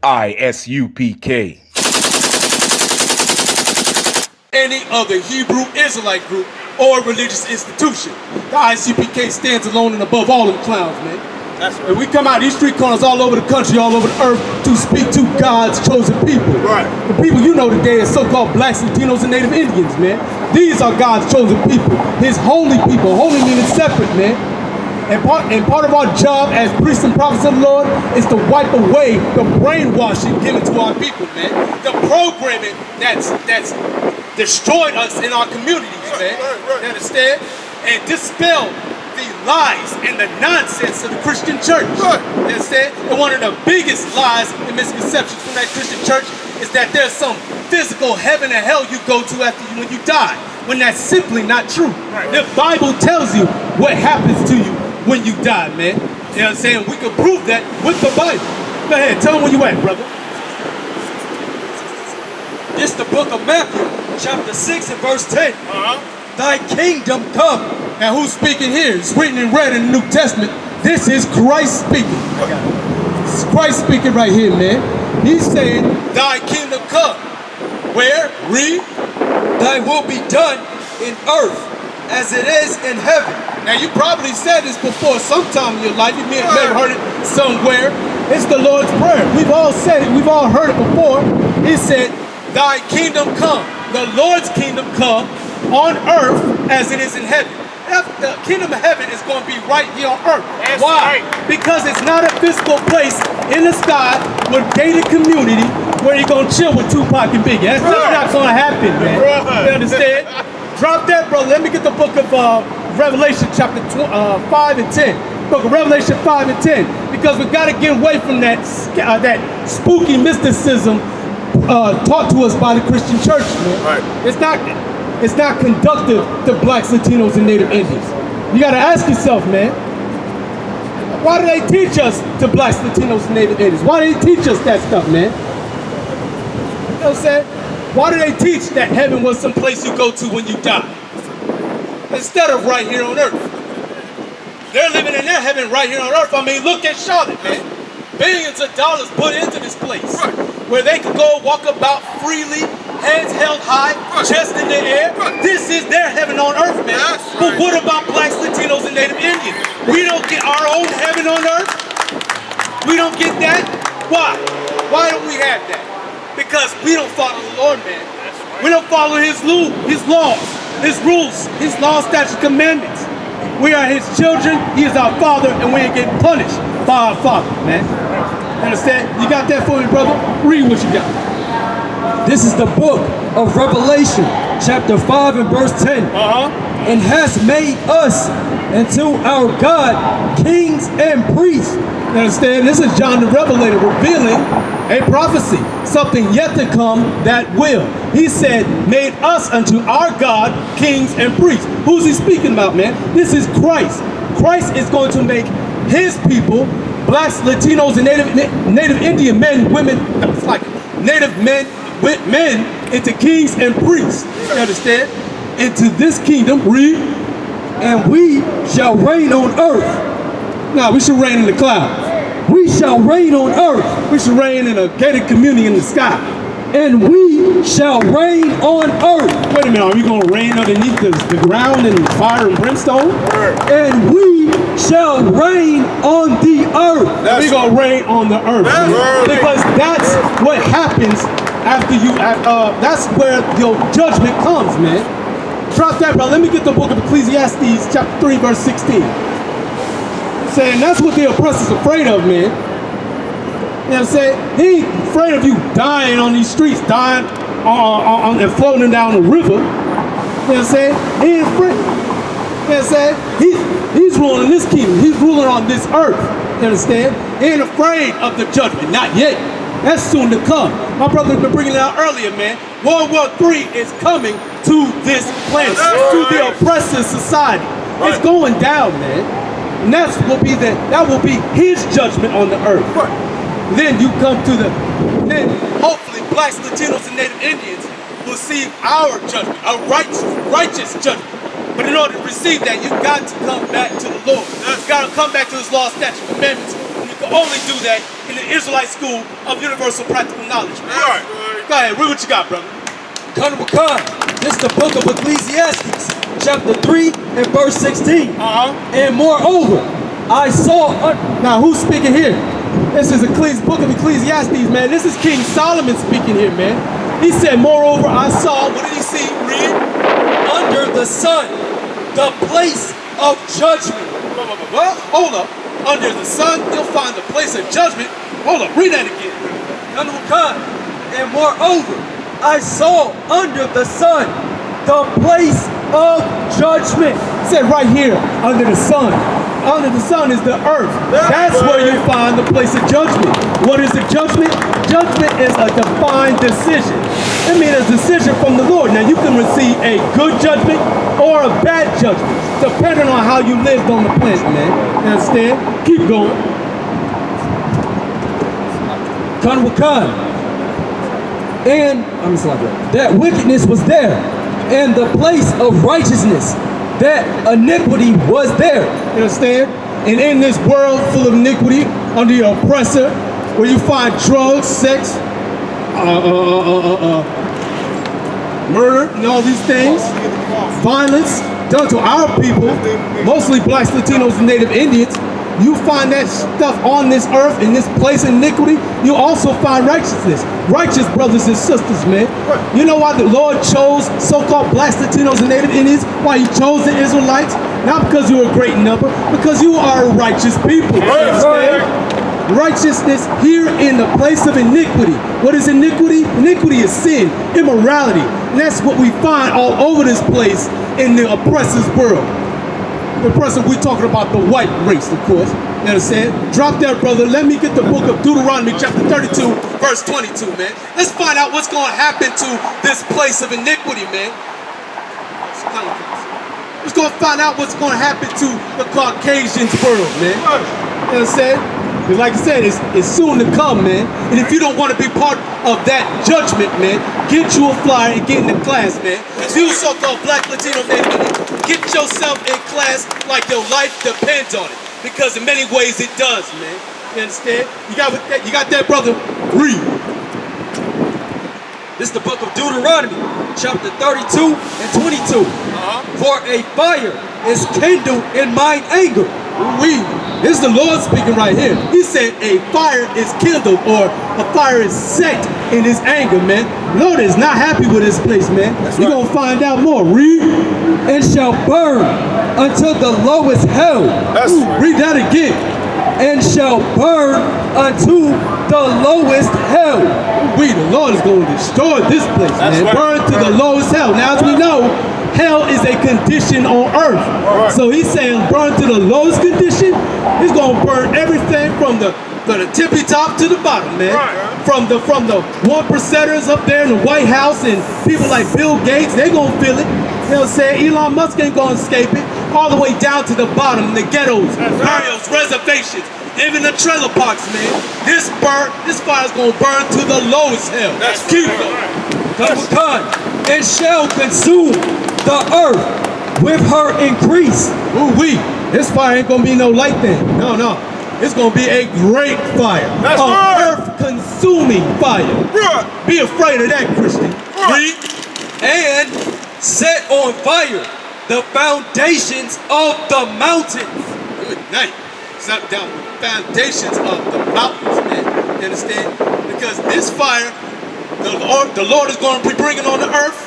ISUPK. Any other Hebrew Israelite group or religious institution. The ISUPK stands alone and above all them clowns, man. That's right. And we come out these street corners all over the country, all over the earth to speak to God's chosen people. Right. The people you know today is so-called blacks, Latinos, and Native Indians, man. These are God's chosen people, His holy people. Holy meaning separate, man. And part of our job as priests and prophets of the Lord is to wipe away the brainwashing given to our people, man. The programming that's destroyed us in our communities, man. Right. You understand? And dispel the lies and the nonsense of the Christian church. Right. You understand? And one of the biggest lies and misconceptions from that Christian church is that there's some physical heaven and hell you go to after when you die, when that's simply not true. Right. The Bible tells you what happens to you when you die, man. You know what I'm saying? We can prove that with the Bible. Go ahead, tell them where you at, brother. It's the book of Matthew, chapter 6 and verse 10. Thy kingdom come. Now who's speaking here? It's written in red in the New Testament. This is Christ speaking. It's Christ speaking right here, man. He's saying, thy kingdom come. Where? Read. Thy will be done in earth as it is in heaven. Now you probably said this before sometime in your life. You may have never heard it somewhere. It's the Lord's Prayer. We've all said it. We've all heard it before. He said, thy kingdom come. The Lord's kingdom come on earth as it is in heaven. The kingdom of heaven is going to be right here on earth. That's Why? right. Because it's not a physical place in the sky with gated community where you're going to chill with Tupac and Biggie. That's just not going to happen, man. Right. You understand? Drop that, brother. Let me get the book of Revelation chapter 5 and 10. Book of Revelation 5 and 10. Because we've got to get away from that spooky mysticism taught to us by the Christian church, man. Right. It's not conductive to blacks, Latinos, and Native Indians. You got to ask yourself, man, why do they teach us to blacks, Latinos, and Native Indians? Why do they teach us that stuff, man? You know what I'm saying? Why do they teach that heaven was some place you go to when you die? Instead of right here on earth. They're living in their heaven right here on earth. I mean, look at Charlotte, man. Billions of dollars put into this place. Where they could go walk about freely, heads held high, chest in the air. This is their heaven on earth, man. But what about blacks, Latinos, and Native Indians? We don't get our own heaven on earth? We don't get that? Why? Why don't we have that? Because we don't follow the Lord, man. We don't follow His laws, His rules, His laws, statutes, commandments. We are His children, He is our Father, and we ain't getting punished by our Father, man. Understand? You got that for me, brother? Read what you got. This is the book of Revelation, chapter 5 and verse 10. And has made us unto our God kings and priests. You understand? This is John the Revelator revealing a prophecy, something yet to come that will. He said, made us unto our God kings and priests. Who's he speaking about, man? This is Christ. Christ is going to make His people, blacks, Latinos, and Native Indian men, women, it's like Native men, into kings and priests. You understand? Into this kingdom, read. And we shall reign on earth. Now, we should reign in the clouds. We shall reign on earth. We should reign in a gated community in the sky. And we shall reign on earth. Wait a minute, are we going to reign underneath the ground in fire and brimstone? And we shall reign on the earth. We're going to reign on the earth. Because that's what happens after you, that's where your judgment comes, man. Drop that, bro. Let me get the book of Ecclesiastes, chapter 3, verse 16. Saying that's what the oppressor's afraid of, man. You know what I'm saying? He ain't afraid of you dying on these streets, dying and floating down the river. You know what I'm saying? He ain't afraid. You know what I'm saying? He's ruling in this kingdom. He's ruling on this earth. You understand? He ain't afraid of the judgment. Not yet. That's soon to come. My brother's been bringing it out earlier, man. World War III is coming to this planet, to the oppressive society. It's going down, man. And that will be His judgment on the earth. Then you come to then hopefully blacks, Latinos, and Native Indians will see our judgment, a righteous judgment. But in order to receive that, you've got to come back to the Lord. You've got to come back to His law, statutes, commandments. can only do that in the Israelite School of Universal Practical Knowledge, man. Right. Go ahead, read what you got, brother. Khan Wakan, this is the book of Ecclesiastes, chapter 3 and verse 16. And moreover, I saw... Now, who's speaking here? This is book of Ecclesiastes, man. This is King Solomon speaking here, man. He said, moreover, I saw, what did he see? Read. under the sun, the place of judgment. Well, hold up. Under the sun, you'll find the place of judgment. Hold up, read that again. Khan Wakan, and moreover, I saw under the sun, the place of judgment. It said right here, under the sun. Under the sun is the earth. That's where you find the place of judgment. What is a judgment? Judgment is a defined decision. It means a decision from the Lord. Now you can receive a good judgment or a bad judgment, depending on how you lived on the planet, man. You understand? Keep going. Khan Wakan, and I'm sorry, that wickedness was there, and the place of righteousness, that iniquity was there. You understand? And in this world full of iniquity, under your oppressor, where you find drugs, sex, murder, and all these things, violence done to our people, mostly blacks, Latinos, and Native Indians, you find that stuff on this earth, in this place of iniquity, you also find righteousness. Righteous brothers and sisters, man. You know why the Lord chose so-called blacks, Latinos, and Native Indians? Why he chose the Israelites? Not because you were a great number, because you are a righteous people. You understand? Righteousness here in the place of iniquity. What is iniquity? Iniquity is sin, immorality. And that's what we find all over this place in the oppressor's world. The person we're talking about, the white race, of course. You understand? Drop that, brother. Let me get the book of Deuteronomy, chapter 32, verse 22, man. Let's find out what's going to happen to this place of iniquity, man. Let's go find out what's going to happen to the Caucasians' world, man. You understand? Because like I said, it's soon to come, man. And if you don't want to be part of that judgment, man, get you a flyer and get in the class, man. You so-called black, Latino, Native Indian, get yourself in class like your life depends on it. Because in many ways it does, man. You understand? You got that, brother? Read. This is the book of Deuteronomy, chapter 32 and 22. For a fire is kindled in mine anger. Read. This is the Lord speaking right here. He said a fire is kindled, or a fire is set in his anger, man. Lord is not happy with this place, man. You're going to find out more. Read. And shall burn until the lowest hell. Read that again. And shall burn unto the lowest hell. The Lord is going to destroy this place, man. Burn to the lowest hell. Now, as we know, hell is a condition on earth. So he's saying burn to the lowest condition. He's going to burn everything from the tippy top to the bottom, man. From the 1%ers up there in the White House and people like Bill Gates, they're going to feel it. You know what I'm saying? Elon Musk ain't going to escape it. All the way down to the bottom, the ghettos, barrios, reservations, even the trailer parks, man. This fire's going to burn to the lowest hell. Keep going. Khan, and shall consume the earth with her increase. This fire ain't gonna be no light thing. No. It's gonna be a great fire. Earth-consuming fire. Be afraid of that, Christian. Read. And set on fire the foundations of the mountains. Good night. Set down the foundations of the mountains, man. You understand? Because this fire, the Lord is going to be bringing on the earth.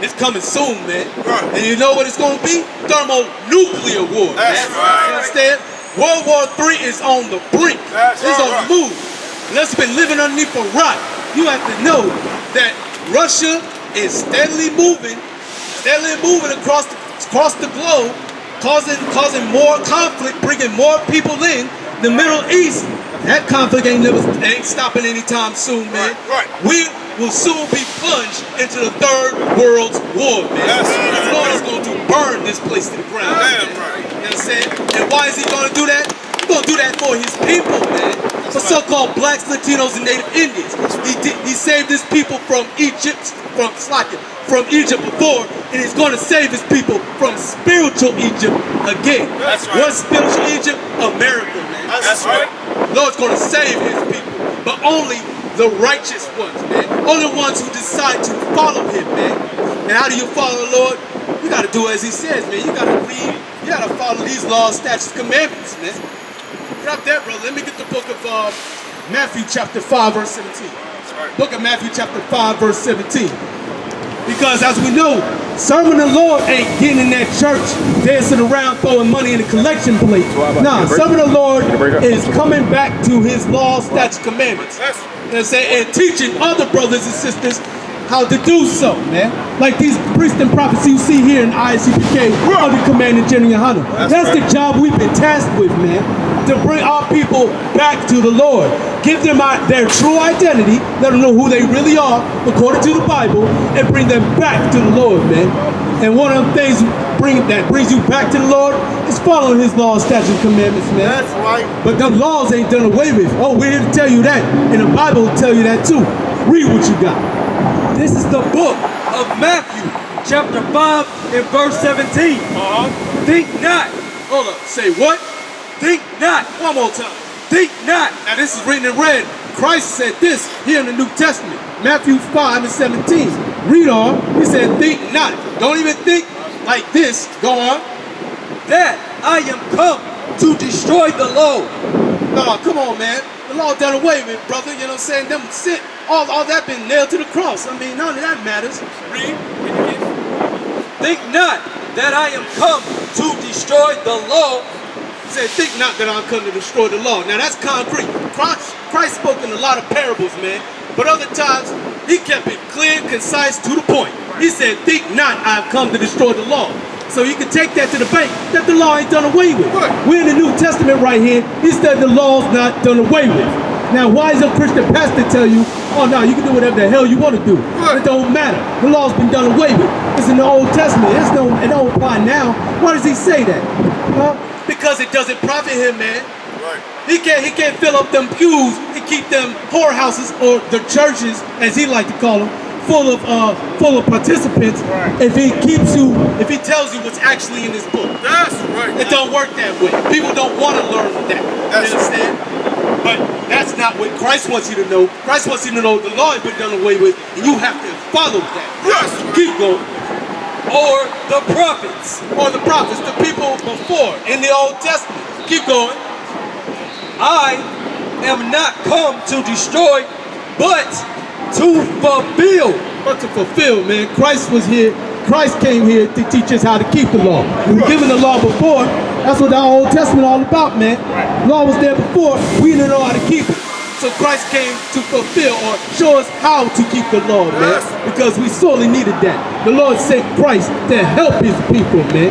It's coming soon, man. And you know what it's going to be? Thermonuclear war. You understand? World War III is on the brink. It's on the move. Unless you've been living underneath a rock, you have to know that Russia is steadily moving across the globe, causing more conflict, bringing more people in. The Middle East, that conflict ain't stopping anytime soon, man. We will soon be plunged into the third world war, man. The Lord is going to burn this place to the ground. You know what I'm saying? And why is he going to do that? He's going to do that for his people, man. For so-called blacks, Latinos, and Native Indians. He saved his people from Egypt, from before, and he's going to save his people from spiritual Egypt again. What spiritual Egypt? America, man. The Lord's going to save his people, but only the righteous ones, man. Only the ones who decide to follow him, man. And how do you follow the Lord? You got to do as he says, man. You got to read. You got to follow these laws, statutes, commandments, man. Drop that, bro. Let me get the book of Matthew chapter 5, verse 17. Book of Matthew chapter 5, verse 17. Because as we know, serving the Lord ain't getting in that church, dancing around, throwing money in the collection plate. Nah, serving the Lord is coming back to his laws, statutes, commandments. You know what I'm saying? And teaching other brothers and sisters how to do so, man. Like these priests and prophets you see here in ISUPK under Commander General Yohana. That's the job we've been tasked with, man. To bring our people back to the Lord. Give them their true identity, let them know who they really are, according to the Bible, and bring them back to the Lord, man. And one of the things that brings you back to the Lord is following his laws, statutes, commandments, man. That's right. But the laws ain't done away with. Oh, we're here to tell you that. And the Bible will tell you that too. Read what you got. This is the book of Matthew, chapter 5 and verse 17. Think not. Hold up. Say what? Think not. One more time. Think not. Now this is written in red. Christ said this here in the New Testament. Matthew 5 and 17. Read on. He said, think not. Don't even think like this. Go on. That I am come to destroy the law. No, come on, man. The law done away with, brother. You know what I'm saying? Them sin, all that been nailed to the cross. I mean, none of that matters. Read. Think not that I am come to destroy the law. Said, think not that I'm come to destroy the law. Now that's concrete. Christ spoke in a lot of parables, man. But other times, he kept it clear, concise, to the point. He said, think not I've come to destroy the law. So you can take that to the bank, that the law ain't done away with. We're in the New Testament right here. He said the law's not done away with. Now, why is a Christian pastor tell you, oh no, you can do whatever the hell you want to do? It don't matter. The law's been done away with. It's in the Old Testament. It don't apply now. Why does he say that? Because it doesn't profit him, man. Right. He can't fill up them pews and keep them whorehouses, or the churches, as he like to call them, full of participants. Right. If he tells you what's actually in his book. That's right. It don't work that way. People don't want to learn that. That's You understand? But that's not what Christ wants you to know. Christ wants you to know the law has been done away with, and you have to follow that. Yes. Keep going. Or the prophets. Or the prophets, the people before in the Old Testament. Keep going. I am not come to destroy, but to fulfill. But to fulfill, man. Christ was here. Christ came here to teach us how to keep the law. We were given the law before. That's what the Old Testament all about, man. Law was there before. We didn't know how to keep it. So Christ came to fulfill or show us how to keep the law, man. Because we sorely needed that. The Lord sent Christ to help his people, man.